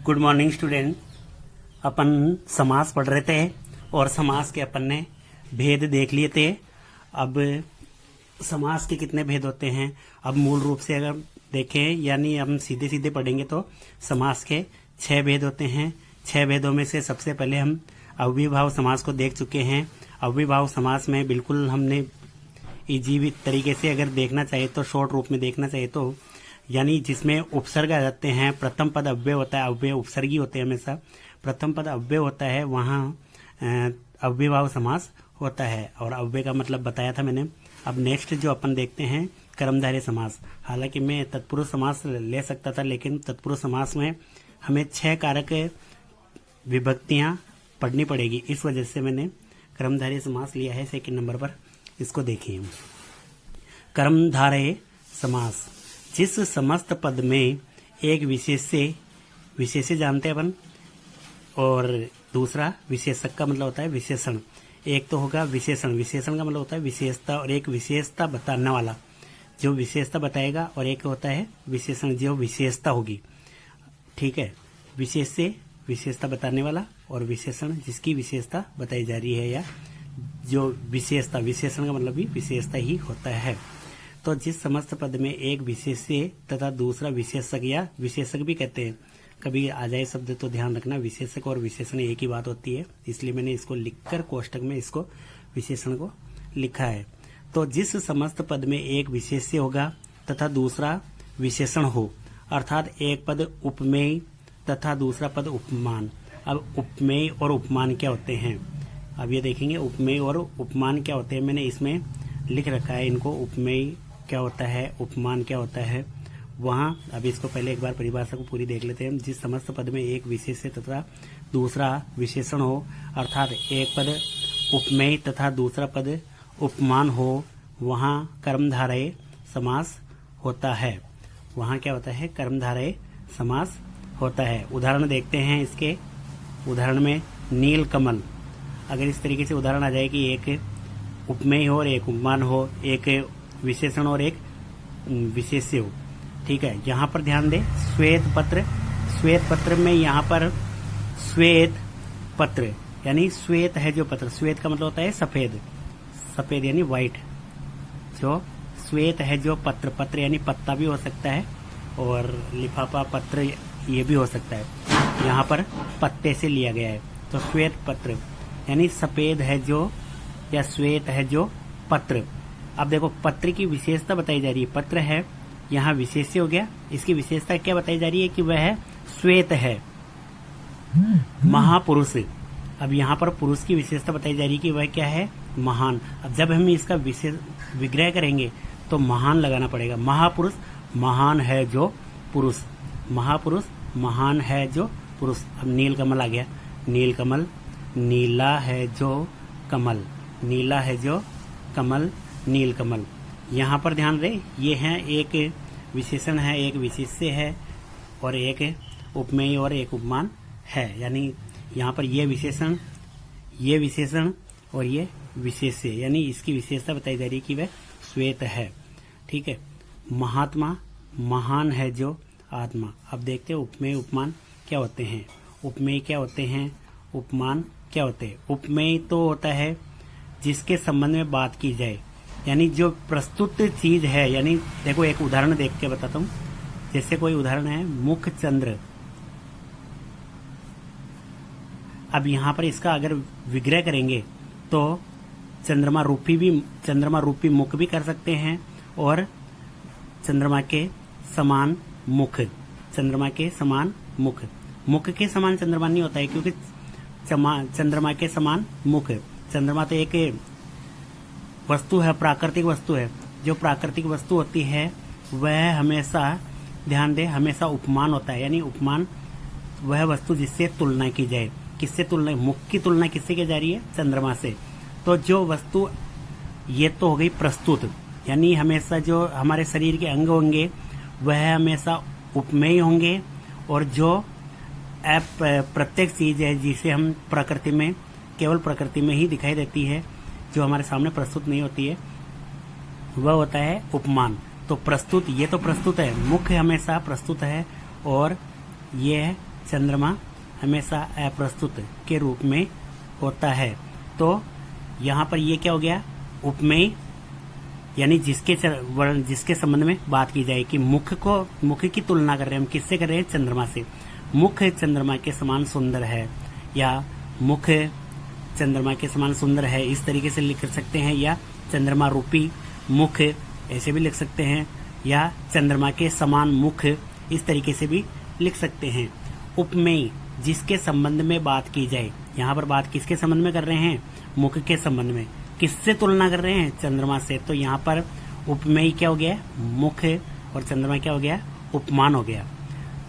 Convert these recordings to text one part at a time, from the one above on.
Good morning student. अपन समास पढ़ रहे थे और समास के अपन ने भेद देख लिए थे। अब समास के कितने भेद होते हैं, अब मूल रूप से अगर देखें यानी हम सीधे सीधे पढ़ेंगे तो समास के 6 भेद होते हैं। 6 भेदों में से सबसे पहले हम अव्ययीभाव समास को देख चुके हैं। अव्ययीभाव समास में बिल्कुल हमने इजी तरीके से अगर देखना चाहिए तो शॉर्ट रूप में देखना चाहिए तो यानी जिसमें उपसर्ग आ जाते हैं, प्रथम पद अव्यय होता है, अव्यय उपसर्गी होते हैं हमेशा, प्रथम पद अव्यय होता है, वहाँ अव्ययीभाव समास होता है और अव्यय का मतलब बताया था मैंने। अब नेक्स्ट जो अपन देखते हैं कर्मधारय समास। हालांकि मैं तत्पुरुष समास ले सकता था लेकिन तत्पुरुष समास में हमें 6 कारक विभक्तियां पढ़नी पड़ेगी, इस वजह से मैंने कर्मधारय समास लिया है 2 नंबर पर। इसको देखिए, कर्मधारय समास जिस समस्त पद में एक विशेष्य जानते हैं अपन, और दूसरा विशेषक का मतलब होता है विशेषण। एक तो होगा विशेषण, विशेषण का मतलब होता है विशेषता, और एक विशेषता बताने वाला जो विशेषता बताएगा, और एक होता है विशेषण जो विशेषता होगी। ठीक है, विशेषता बताने वाला और विशेषण जिसकी विशेषता बताई जा रही है, या जो विशेषता, विशेषण का मतलब भी विशेषता ही होता है। तो जिस समस्त पद में एक विशेष्य तथा दूसरा विशेषक, या विशेषक भी कहते हैं, कभी आ जाए शब्द तो ध्यान रखना, विशेषक और विशेषण एक ही बात होती है, इसलिए मैंने इसको लिखकर कोष्टक में इसको विशेषण को लिखा है। तो जिस समस्त पद में एक विशेष्य होगा तथा दूसरा विशेषण हो, अर्थात एक पद उपमेय तथा दूसरा पद उपमान। अब उपमेय और उपमान क्या होते हैं, अब ये देखेंगे उपमेय और उपमान क्या होते हैं। मैंने इसमें लिख रखा है इनको, उपमेय क्या होता है, उपमान क्या होता है वहाँ। अब इसको पहले एक बार परिभाषा को पूरी देख लेते हैं। जिस समस्त पद में एक विशेष्य तथा दूसरा विशेषण हो, अर्थात एक पद उपमेय तथा दूसरा पद उपमान हो, वहाँ कर्मधारय समास होता है। वहाँ क्या होता है, कर्मधारय समास होता है। उदाहरण देखते हैं इसके। उदाहरण में नील कमल, अगर इस तरीके से उदाहरण आ जाए कि एक उपमेय हो और एक उपमान हो, एक विशेषण और एक विशेष्य हो। ठीक है, यहाँ पर ध्यान दें, श्वेत पत्र, श्वेत पत्र में यहाँ पर श्वेत पत्र यानी श्वेत है जो पत्र, श्वेत का मतलब होता है सफेद, सफेद यानी व्हाइट। जो श्वेत है जो पत्र, पत्र यानी पत्ता भी हो सकता है और लिफाफा पत्र ये भी हो सकता है, यहाँ पर पत्ते से लिया गया है। तो श्वेत पत्र यानी सफेद है जो, या श्वेत है जो पत्र। अब देखो पत्र की विशेषता बताई जा रही है, पत्र है, यहाँ विशेष्य हो गया, इसकी विशेषता क्या बताई जा रही है कि वह श्वेत है। महापुरुष, अब यहाँ पर पुरुष की विशेषता बताई जा रही है कि वह क्या है, महान। अब जब हम इसका विग्रह करेंगे तो महान लगाना पड़ेगा। महापुरुष महान है जो पुरुष, महापुरुष महान है जो पुरुष। अब नीलकमल आ गया, नीलकमल, नीला है जो कमल, नीला है जो कमल, नीलकमल। यहाँ पर ध्यान दें, ये है एक विशेषण है, एक विशेष्य है, और एक उपमेय और एक उपमान है। यानी यहाँ पर ये विशेषण और ये विशेष्य, यानी इसकी विशेषता बताई जा रही है कि वह श्वेत है। ठीक है, महात्मा महान है जो आत्मा। अब देखते हैं उपमेय उपमान क्या होते हैं। उपमेय क्या होते हैं, उपमान क्या होते हैं। उपमेय तो होता है जिसके संबंध में बात की जाए, यानी जो प्रस्तुत चीज है। यानी देखो एक उदाहरण देख के बताता हूँ। जैसे कोई उदाहरण है मुख चंद्र, अब यहाँ पर इसका अगर विग्रह करेंगे तो चंद्रमा रूपी मुख भी कर सकते हैं, और चंद्रमा के समान मुख, चंद्रमा के समान मुख, मुख के समान चंद्रमा नहीं होता है क्योंकि चंद्रमा के समान मुख। चंद्रमा तो एक वस्तु है, प्राकृतिक वस्तु है। जो प्राकृतिक वस्तु होती है वह हमेशा, ध्यान दे, हमेशा उपमान होता है। यानी उपमान वह वस्तु जिससे तुलना की जाए। किससे तुलना, मुख की तुलना किससे की जा रही है, चंद्रमा से। तो जो वस्तु, ये तो हो गई प्रस्तुत, यानी हमेशा जो हमारे शरीर के अंग होंगे वह हमेशा उपमेय होंगे, और जो प्रत्येक चीज है जिसे हम प्रकृति में, केवल प्रकृति में ही दिखाई देती है, जो हमारे सामने प्रस्तुत नहीं होती है, वह होता है उपमान। तो प्रस्तुत, ये तो प्रस्तुत है, मुख्य हमेशा प्रस्तुत है, और ये चंद्रमा हमेशा अप्रस्तुत के रूप में होता है। तो यहाँ पर ये क्या हो गया, उपमेय, यानी जिसके संबंध में बात की जाए कि मुख की तुलना कर रहे हैं हम, किससे कर रहे हैं, चंद्रमा से। मुख चंद्रमा के समान सुंदर है, या मुख चंद्रमा के समान सुंदर है, इस तरीके से लिख सकते हैं, या चंद्रमा रूपी मुख ऐसे भी लिख सकते हैं, या चंद्रमा के समान मुख इस तरीके से भी लिख सकते हैं। उपमेय, जिसके संबंध में बात की जाए, यहाँ पर बात किसके संबंध में कर रहे हैं, मुख के संबंध में। किससे तुलना कर रहे हैं, चंद्रमा से। तो यहाँ पर उपमेय क्या हो गया, मुख, और चंद्रमा क्या हो गया, उपमान हो गया।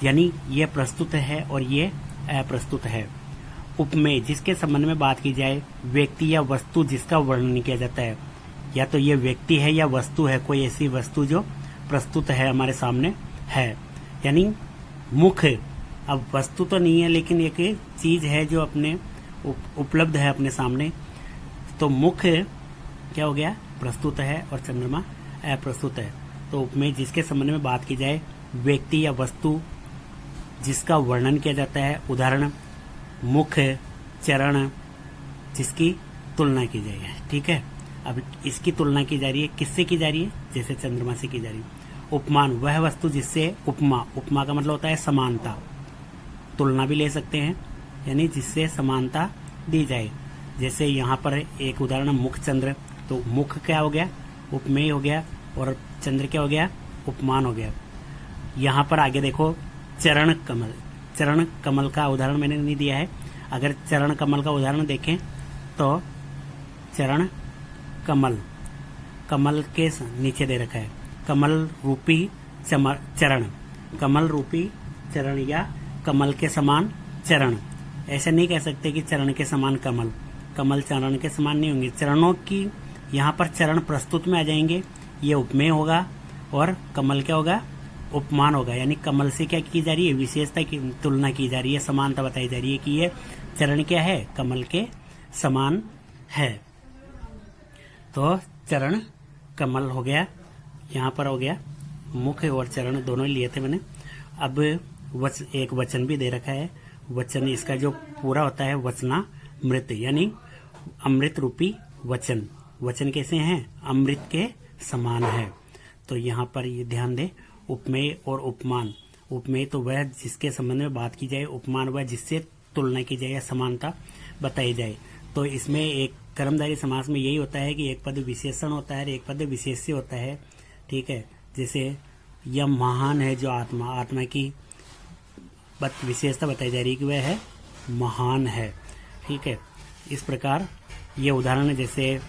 यानी ये प्रस्तुत है और ये अप्रस्तुत है। उपमेय, जिसके संबंध में बात की जाए, व्यक्ति या वस्तु जिसका वर्णन किया जाता है, या तो ये व्यक्ति है या वस्तु है, कोई ऐसी वस्तु जो प्रस्तुत है हमारे सामने है। यानी मुख, अब वस्तु तो नहीं है लेकिन एक चीज है जो अपने उपलब्ध है अपने सामने। तो मुख क्या हो गया, प्रस्तुत है, और चंद्रमा अप्रस्तुत है। तो उपमेय, जिसके संबंध में बात की जाए, व्यक्ति या वस्तु जिसका वर्णन किया जाता है, उदाहरण मुख, चरण, जिसकी तुलना की जाएगी। ठीक है, अब इसकी तुलना की जा रही है, किससे की जा रही है, जैसे चंद्रमा से की जा रही है। उपमान, वह वस्तु जिससे उपमा का मतलब होता है समानता, तुलना भी ले सकते हैं, यानी जिससे समानता दी जाए। जैसे यहाँ पर एक उदाहरण मुख चंद्र, तो मुख क्या हो गया, उपमेय हो गया, और चंद्र क्या हो गया, उपमान हो गया। यहाँ पर आगे देखो चरण कमल, चरण कमल का उदाहरण मैंने नहीं दिया है। अगर चरण कमल का उदाहरण देखें तो चरण कमल, कमल के नीचे दे रखा है कमल रूपी चरण, कमल रूपी चरण, या कमल के समान चरण। ऐसे नहीं कह सकते कि चरण के समान कमल, कमल चरण के समान नहीं होंगे। चरणों की यहाँ पर चरण प्रस्तुत में आ जाएंगे, ये उपमेय होगा, और कमल क्या होगा, उपमान होगा। यानी कमल से क्या की जा रही है, विशेषता की तुलना की जा रही है, समानता बताई जा रही है कि ये चरण क्या है, कमल के समान है। तो चरण कमल हो गया, यहाँ पर हो गया मुख और चरण दोनों लिए थे मैंने। अब एक वचन भी दे रखा है, वचन इसका जो पूरा होता है वचनामृत, यानी अमृत रूपी वचन। वचन कैसे हैं, अमृत के समान है। तो यहाँ पर ये ध्यान दें, उपमेय और उपमान। उपमेय तो वह जिसके संबंध में बात की जाए, उपमान वह जिससे तुलना की जाए या समानता बताई जाए। तो इसमें एक कर्मधारय समास में यही होता है कि एक पद विशेषण होता है, एक पद विशेष्य होता है। ठीक है, जैसे यह महान है जो आत्मा, आत्मा की विशेषता बताई जा रही है कि वह है महान है। ठीक है, इस प्रकार ये उदाहरण है, जैसे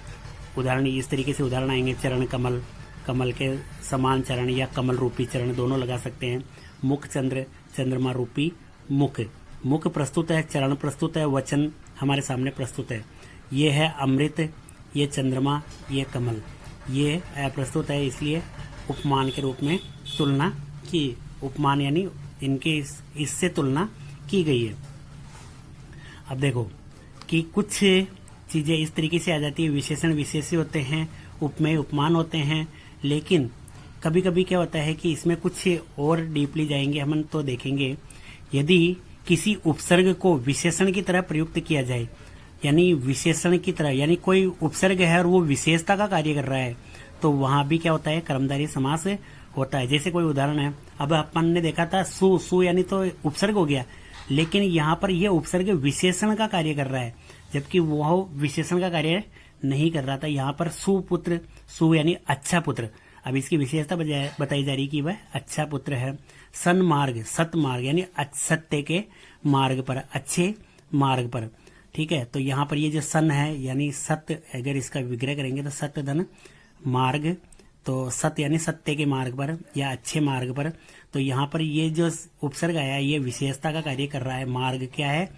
उदाहरण इस तरीके से उदाहरण आएंगे, चरण कमल, कमल के समान चरण या कमल रूपी चरण दोनों लगा सकते हैं। मुख चंद्र, चंद्रमा रूपी मुख, मुख प्रस्तुत है, चरण प्रस्तुत है, वचन हमारे सामने प्रस्तुत है। ये है अमृत, ये चंद्रमा, ये कमल, ये अप्रस्तुत है, इसलिए उपमान के रूप में तुलना की, उपमान यानी इनके इससे तुलना की गई है। अब देखो कि कुछ चीजें इस तरीके से आ जाती है, विशेषण विशेष्य होते हैं, उपमेय उपमान होते हैं, लेकिन कभी कभी क्या होता है कि इसमें कुछ और डीपली जाएंगे हम तो देखेंगे, यदि किसी उपसर्ग को विशेषण की तरह प्रयुक्त किया जाए, यानी विशेषण की तरह, यानी कोई उपसर्ग है और वो विशेषता का कार्य कर रहा है, तो वहां भी क्या होता है, कर्मधारय समास होता है। जैसे कोई उदाहरण है, अब अपन ने देखा था सु यानी तो उपसर्ग हो गया, लेकिन यहाँ पर यह उपसर्ग विशेषण का कार्य कर रहा है, जबकि वह विशेषण का कार्य नहीं कर रहा था। यहाँ पर सुपुत्र, सु यानी अच्छा पुत्र, अब इसकी विशेषता बताई जा रही कि वह अच्छा पुत्र है। सन्मार्ग, सतमार्ग यानी सत्य के मार्ग पर, अच्छे मार्ग पर। ठीक है, तो यहाँ पर ये जो सन है यानी सत्य, अगर इसका विग्रह करेंगे तो सत्य धन मार्ग, तो सत्य यानी सत्य के मार्ग पर या अच्छे मार्ग पर। तो यहाँ पर ये जो उपसर्ग आया ये विशेषता का कार्य कर रहा है। मार्ग क्या है,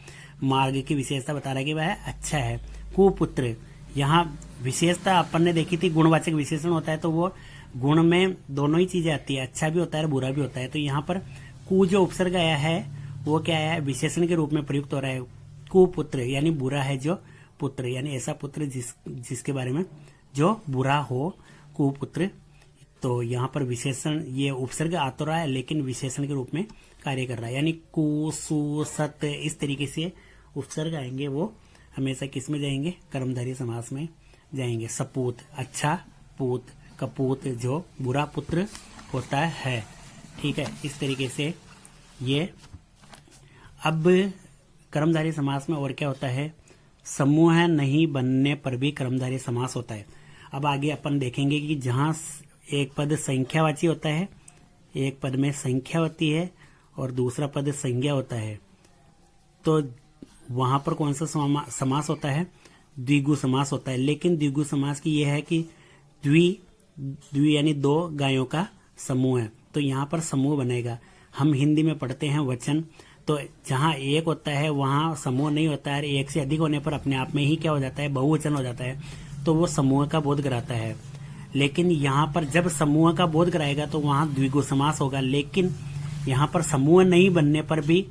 मार्ग की विशेषता बता रहा है कि वह अच्छा है। कुपुत्र, यहाँ विशेषता अपन ने देखी थी, गुणवाचक विशेषण होता है तो वो गुण में दोनों ही चीजें आती है, अच्छा भी होता है और बुरा भी होता है। तो यहाँ पर कु जो उपसर्ग आया है वो क्या है, विशेषण के रूप में प्रयुक्त हो रहा है। कुपुत्र यानी बुरा है जो पुत्र, यानी ऐसा पुत्र जिसके बारे में जो बुरा हो, कुपुत्र तो यहाँ पर विशेषण, ये उपसर्ग आ तो रहा है लेकिन विशेषण के रूप में कार्य कर रहा है, यानी कु सु सत इस तरीके से उपसर्ग आएंगे, वो हमेशा किस में जाएंगे, कर्मधारय समास में जाएंगे। सपूत, अच्छा पूत, कपूत जो बुरा पुत्र होता है। ठीक है, इस तरीके से ये। अब कर्मधारय समास में और क्या होता है, समूह नहीं बनने पर भी कर्मधारय समास होता है। अब आगे अपन देखेंगे कि जहां एक पद संख्यावाची होता है, एक पद में संख्या होती है और दूसरा पद संज्ञा होता है, तो वहां पर कौन सा समास होता है, द्विगु समास होता है। लेकिन द्विगु समास की यह है कि द्वि यानी दो गायों का समूह है, तो यहाँ पर समूह बनेगा। हम हिंदी में पढ़ते हैं वचन, तो जहां एक होता है वहां समूह नहीं होता है, एक से अधिक होने पर अपने आप में ही क्या हो जाता है, बहुवचन हो जाता है, तो वो समूह का बोध कराता है। लेकिन यहाँ पर जब समूह का बोध कराएगा तो वहां द्विगु समास होगा, लेकिन यहाँ पर समूह नहीं बनने पर भी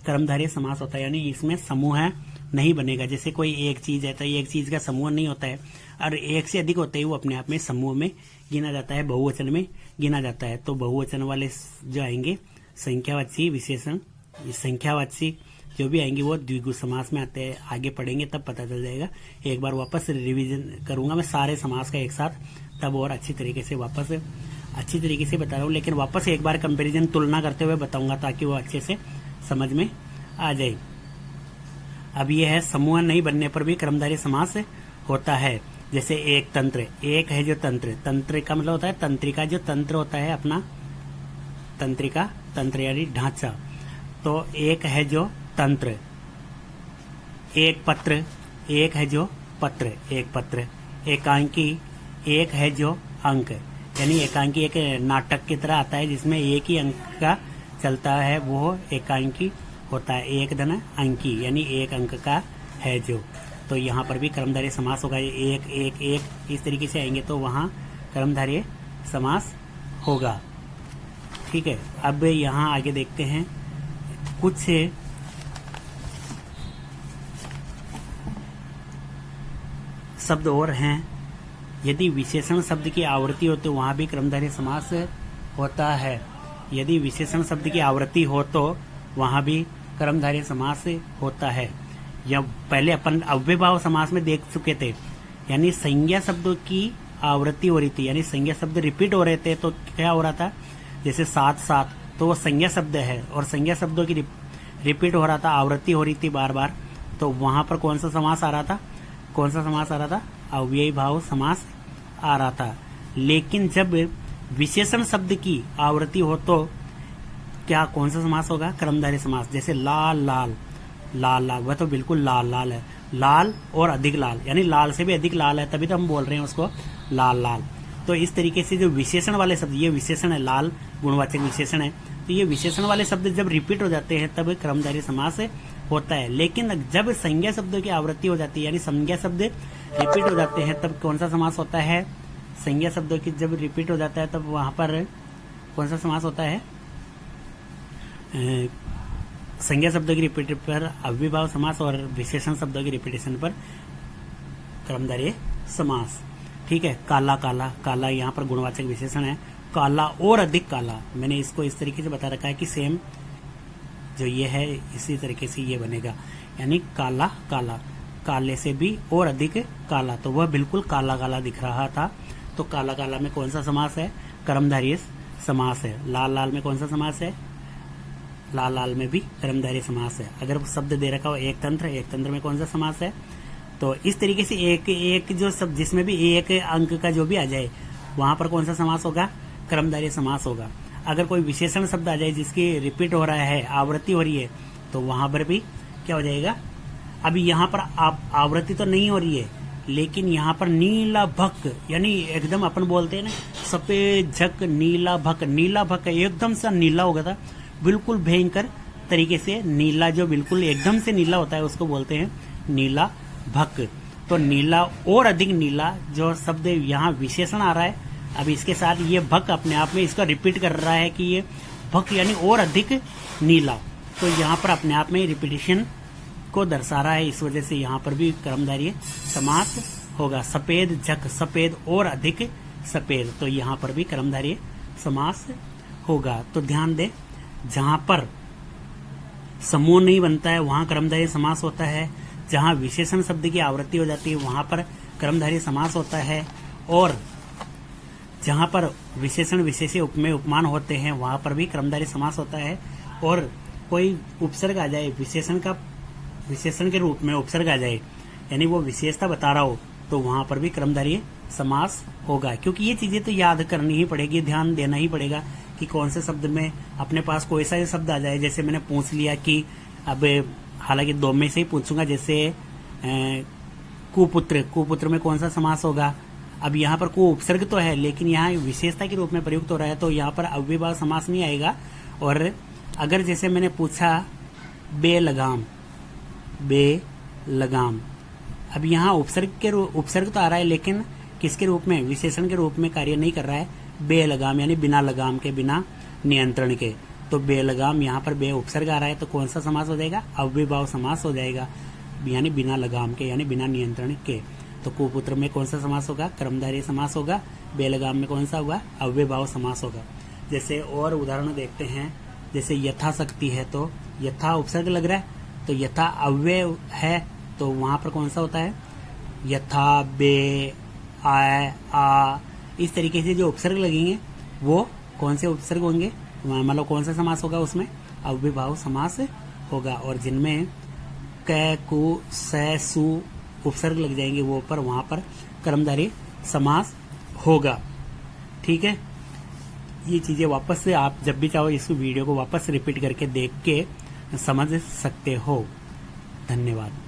कर्मधारय समास होता है, यानी इसमें समूह नहीं बनेगा। जैसे कोई एक चीज है तो एक चीज का समूह नहीं होता है, और एक से अधिक होते ही वो अपने आप में समूह में गिना जाता है, बहुवचन में गिना जाता है। तो बहुवचन वाले जो आएंगे संख्यावाची विशेषण, संख्यावाची जो भी आएंगे वो द्विगु समास में आते हैं। आगे पढ़ेंगे तब पता चल जाएगा। एक बार वापस रिवीजन करूंगा मैं सारे समास का एक साथ, तब और अच्छी तरीके से वापस अच्छी तरीके से बता रहा हूँ, लेकिन वापस एक बार कंपैरिजन तुलना करते हुए बताऊंगा ताकि वो अच्छे से समझ में आ जाए। अब ये है समूह नहीं बनने पर भी कर्मधारय समास होता है। जैसे एक तंत्र, एक है जो तंत्र, तंत्र का मतलब होता है तंत्रिका, जो तंत्र होता है अपना, तंत्रिका, तंत्र यानी ढांचा, तो एक है जो तंत्र। एक पत्र, एक है जो पत्र, एक पत्र। एकांकी, एक है जो अंक, यानी एकांकी एक नाटक की तरह आता है जिसमें एक ही अंक का चलता है, वो एकांकी होता है। एक धन अंकी, यानी एक अंक का है जो, तो यहाँ पर भी कर्मधारय समास होगा। एक एक एक इस तरीके से आएंगे तो वहाँ कर्मधारय समास होगा। ठीक है, अब यहाँ आगे देखते हैं कुछ शब्द और हैं। यदि विशेषण शब्द की आवृत्ति हो तो वहां भी कर्मधारय समास होता है। यदि विशेषण शब्द की आवृत्ति हो तो वहां भी कर्मधारय समास होता है। या पहले अपन अव्ययभाव समास में देख चुके थे, यानी संज्ञा शब्दों की आवृत्ति हो रही थी, यानी संज्ञा शब्द रिपीट हो रहे थे, तो क्या हो रहा था, जैसे साथ साथ, तो वो संज्ञा शब्द है और संज्ञा शब्दों की रिपीट हो रहा था, आवृत्ति हो रही थी बार बार, तो वहां पर कौन सा समास आ रहा था, कौन सा समास आ रहा था, अव्ययी भाव समास आ रहा था। लेकिन जब विशेषण शब्द की आवृत्ति हो तो क्या कौन सा समास होगा, कर्मधारय समास। जैसे लाल लाल, लाल लाल, वह तो बिल्कुल लाल लाल है, लाल और अधिक लाल, यानी लाल से भी अधिक लाल है, तभी तो हम बोल रहे हैं उसको लाल लाल। तो इस तरीके से जो विशेषण वाले शब्द, ये विशेषण है, लाल गुणवाचक विशेषण है, तो ये विशेषण वाले शब्द जब रिपीट हो जाते हैं तब कर्मधारय समास होता है। लेकिन जब संज्ञा शब्दों की आवृत्ति हो जाती है, यानी संज्ञा शब्द रिपीट हो जाते हैं, तब कौन सा समास होता है, संज्ञा शब्दों की जब रिपीट हो जाता है तब वहां पर कौन सा समास होता है, संज्ञा शब्दों की रिपीट पर अव्ययभाव समास और विशेषण शब्दों की रिपीटेशन पर कर्मधारय समास। ठीक है, काला काला, काला यहाँ पर गुणवाचक विशेषण है, काला और अधिक काला, मैंने इसको इस तरीके से बता रखा है कि सेम जो ये है इसी तरीके से ये बनेगा, यानी काला काला, काले से भी और अधिक काला, तो वह बिल्कुल काला काला दिख रहा था। तो काला काला में कौन सा समास है, कर्मधारय समास है। लाल लाल में कौन सा समास है, लाल लाल में भी कर्मधारय समास है। अगर शब्द दे रखा हो एक तंत्र, एक तंत्र में कौन सा समास है, तो इस तरीके से एक एक जो शब्द जिसमें भी एक अंक का जो भी आ जाए वहां पर कौन सा समास होगा, कर्मधारय समास होगा। अगर कोई विशेषण शब्द आ जाए जिसकी रिपीट हो रहा है, आवृत्ति हो रही है, तो वहां पर भी क्या हो जाएगा। अभी यहाँ पर आवृत्ति तो नहीं हो रही है, लेकिन यहाँ पर नीला भक, यानी एकदम अपन बोलते हैं ना सफेद झक नीला भक, नीला भक एकदम सा नीला हो गया था, बिल्कुल भयंकर तरीके से नीला, जो बिल्कुल एकदम से नीला होता है उसको बोलते हैं नीला भक। तो नीला और अधिक नीला जो शब्द यहाँ विशेषण आ रहा है, अब इसके साथ ये भक अपने आप में इसका रिपीट कर रहा है कि ये भक यानी और अधिक नीला, तो यहाँ पर अपने आप में रिपीटेशन को दर्शा रहा है, इस वजह से यहाँ पर भी कर्मधारय समास होगा। सफेद झक, सफेद और अधिक सफेद, तो यहाँ पर भी कर्मधारय समास होगा। तो ध्यान दे, जहां पर समूह नहीं बनता है वहां कर्मधारय समास होता है, जहां विशेषण शब्द की आवृत्ति हो जाती है वहां पर कर्मधारय समास होता है, और जहां पर विशेषण विशेष्य उपमेय उपमान होते हैं वहां पर भी कर्मधारय समास होता है। और कोई उपसर्ग आ जाए, विशेषण के रूप में उपसर्ग आ जाए, यानी वो विशेषता बता रहा हो, तो वहां पर भी कर्मधारय समास होगा। क्योंकि ये चीजें तो याद करनी ही पड़ेगी, ध्यान देना ही पड़ेगा कि कौन से शब्द में अपने पास कोई सा शब्द आ जाए। जैसे मैंने पूछ लिया कि अब हालांकि दो में से ही पूछूंगा, जैसे कुपुत्र में कौन सा समास होगा। अब यहाँ पर को उपसर्ग तो है लेकिन यहाँ विशेषता के रूप में प्रयुक्त हो रहा है, तो यहाँ पर अव्ययभाव समास नहीं आएगा। और अगर जैसे मैंने पूछा बेलगाम, अब यहाँ उपसर्ग तो आ रहा है लेकिन किसके रूप में, विशेषण के रूप में कार्य नहीं कर रहा है। बेलगाम यानी बिना लगाम के, बिना नियंत्रण के। तो बेलगाम, यहाँ पर बे उपसर्ग आ रहा है, तो कौन सा समास हो जाएगा, अव्ययभाव समास हो जाएगा, यानी बिना लगाम के, यानी बिना नियंत्रण के। तो कुपुत्र में कौन सा समास होगा, कर्मधारय समास होगा। बेलगाम में कौन सा होगा, अव्ययभाव समास होगा। जैसे और उदाहरण देखते हैं, जैसे यथाशक्ति है तो यथा उपसर्ग लग रहा है, तो यथा अव्यय है तो वहां पर कौन सा होता है, यथा, बे, आ, इस तरीके से जो उपसर्ग लगेंगे वो कौन से उपसर्ग होंगे, मतलब कौन सा समास होगा, उसमें अव्ययभाव समास होगा। और जिनमें क, कु, से, सु उपसर्ग लग जाएंगे वो पर, वहां पर कर्मधारय समास होगा। ठीक है, ये चीजें वापस से आप जब भी चाहो इस वीडियो को वापस रिपीट करके देख के समझ सकते हो। धन्यवाद।